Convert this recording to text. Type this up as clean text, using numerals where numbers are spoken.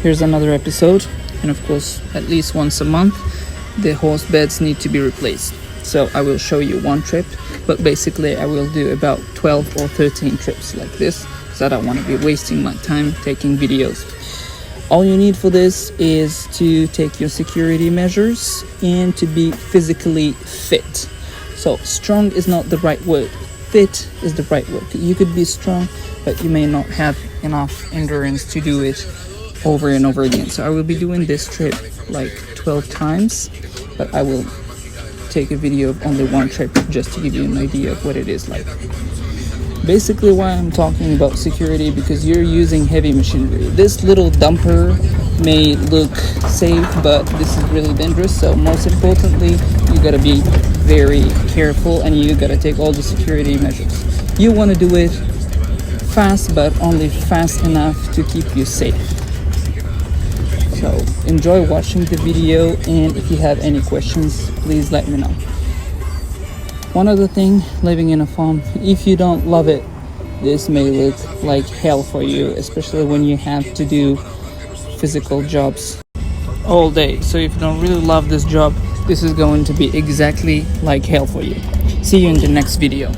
here's another episode. And of course, at least once a month, the horse beds need to be replaced. So I will show you one trip, but basically I will do about 12 or 13 trips like this, because I don't want to be wasting my time taking videos. All you need for this is to take your security measures and to be physically fit. So strong is not the right word. Fit is the right word. You could be strong, but you may not have enough endurance to do it over and over again. So I will be doing this trip like 12 times, but I will take a video of only one trip just to give you an idea of what it is like. Basically, why I'm talking about security, because you're using heavy machinery. This little dumper may look safe, but this is really dangerous. So most importantly, you gotta be very careful and you gotta take all the security measures. You wanna do it fast, but only fast enough to keep you safe. So enjoy watching the video, and if you have any questions, please let me know. One other thing, living in a farm, if you don't love it, this may look like hell for you, especially when you have to do physical jobs all day. So if you don't really love this job, this is going to be exactly like hell for you. See you in the next video.